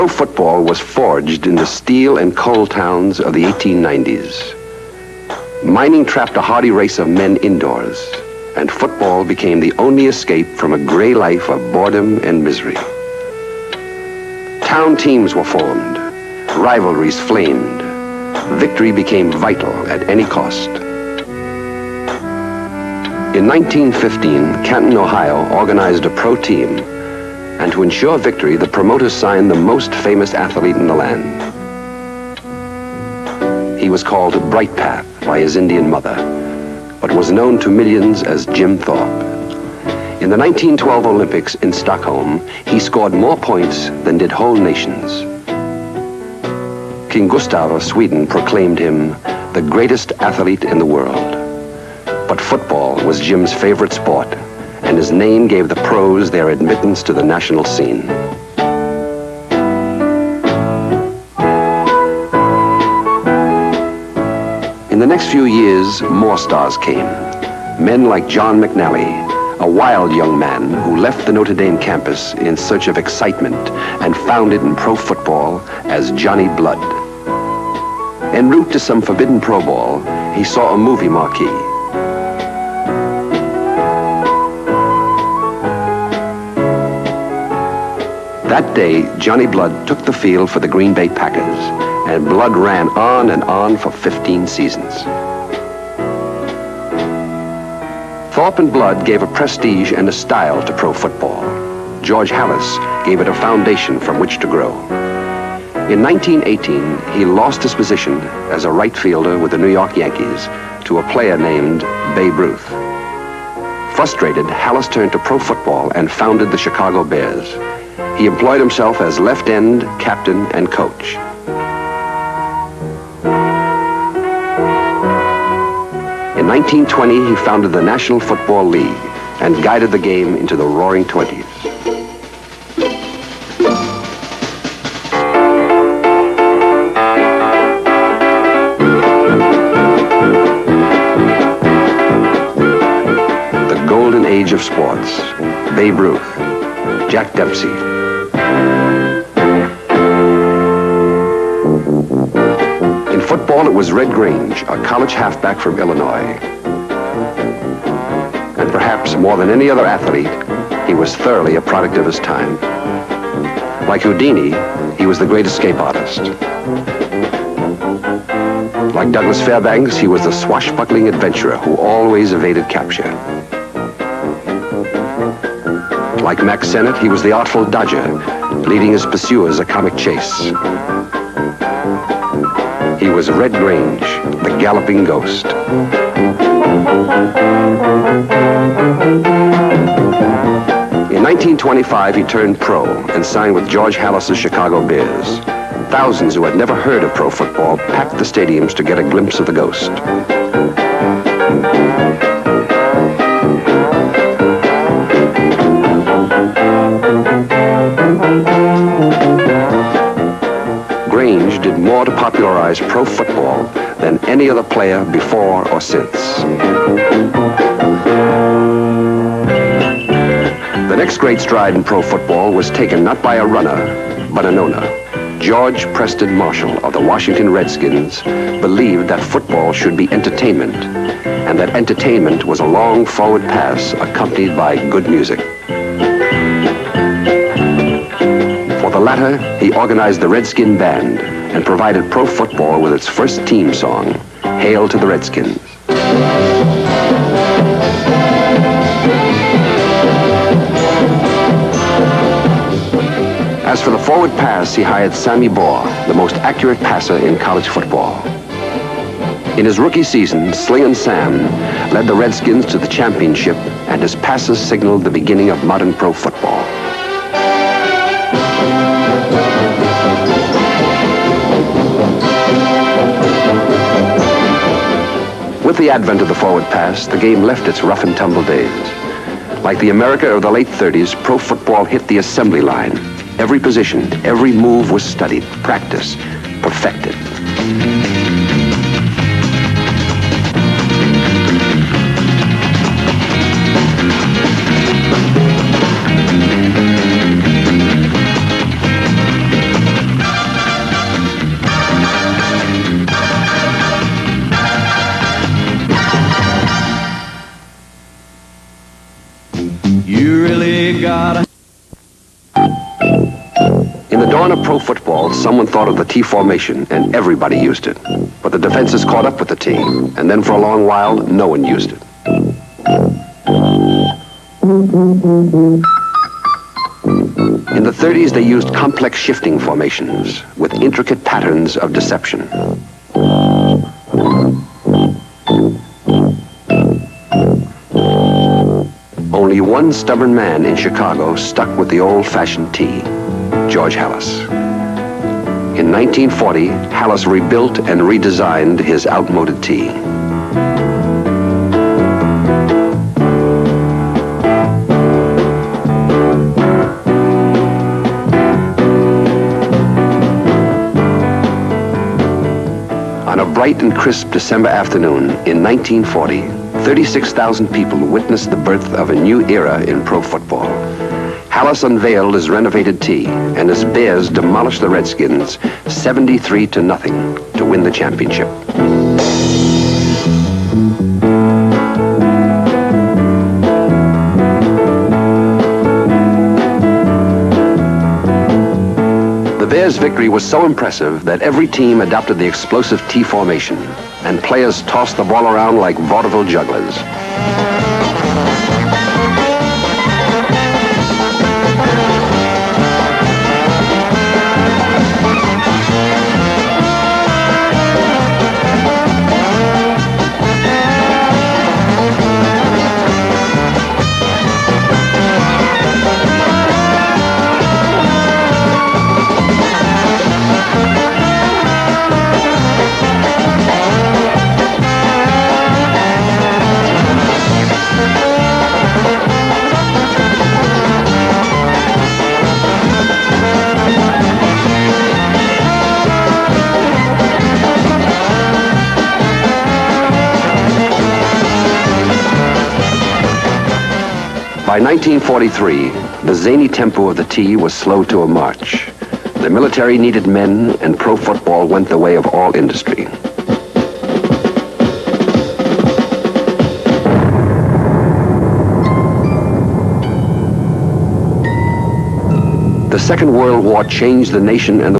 Pro football was forged in the steel and coal towns of the 1890s. Mining trapped a hardy race of men indoors, and football became the only escape from a gray life of boredom and misery. Town teams were formed, rivalries flamed, victory became vital at any cost. In 1915, Canton, Ohio organized a pro team, and to ensure victory, the promoters signed the most famous athlete in the land. He was called Bright Path by his Indian mother, but was known to millions as Jim Thorpe. In the 1912 Olympics in Stockholm, he scored more points than did whole nations. King Gustav of Sweden proclaimed him the greatest athlete in the world. But football was Jim's favorite sport, and his name gave the pros their admittance to the national scene. In the next few years, more stars came. Men like John McNally, a wild young man who left the Notre Dame campus in search of excitement and found it in pro football as Johnny Blood. En route to some forbidden pro ball, he saw a movie marquee. That day, Johnny Blood took the field for the Green Bay Packers, and Blood ran on and on for 15 seasons. Thorpe and Blood gave a prestige and a style to pro football. George Halas gave it a foundation from which to grow. In 1918, he lost his position as a right fielder with the New York Yankees to a player named Babe Ruth. Frustrated, Halas turned to pro football and founded the Chicago Bears. He employed himself as left end, captain, and coach. In 1920, he founded the National Football League and guided the game into the Roaring Twenties. The golden age of sports. Babe Ruth, Jack Dempsey. In football, it was Red Grange, a college halfback from Illinois. And perhaps more than any other athlete, he was thoroughly a product of his time. Like Houdini, he was the great escape artist. Like Douglas Fairbanks, he was the swashbuckling adventurer who always evaded capture. Like Max Sennett, he was the artful dodger, leading his pursuers a comic chase. He was Red Grange, the galloping ghost. In 1925, he turned pro and signed with George Halas's Chicago Bears. Thousands who had never heard of pro football packed the stadiums to get a glimpse of the ghost. Grange did more to popularize pro football than any other player before or since. The next great stride in pro football was taken not by a runner, but an owner. George Preston Marshall of the Washington Redskins believed that football should be entertainment, and that entertainment was a long forward pass accompanied by good music. For the latter, he organized the Redskin Band and provided pro football with its first team song, Hail to the Redskins. As for the forward pass, he hired Sammy Baugh, the most accurate passer in college football. In his rookie season, Slingin' Sam led the Redskins to the championship, and his passes signaled the beginning of modern pro football. With the advent of the forward pass, the game left its rough and tumble days. Like the America of the late 30s, pro football hit the assembly line. Every position, every move was studied, practiced, perfected. dawn of pro football, someone thought of the T formation, and everybody used it. But the defenses caught up with the T, and then for a long while, no one used it. In the 30s, they used complex shifting formations with intricate patterns of deception. Only one stubborn man in Chicago stuck with the old-fashioned T, George Halas. In 1940, Halas rebuilt and redesigned his outmoded T. On a bright and crisp December afternoon in 1940, 36,000 people witnessed the birth of a new era in pro football. Halas unveiled his renovated T, and his Bears demolished the Redskins 73-0 to win the championship. The Bears' victory was so impressive that every team adopted the explosive T formation, and players tossed the ball around like vaudeville jugglers. By 1943, the zany tempo of the T was slow to a march. The military needed men, and pro football went the way of all industry. The Second World War changed the nation and the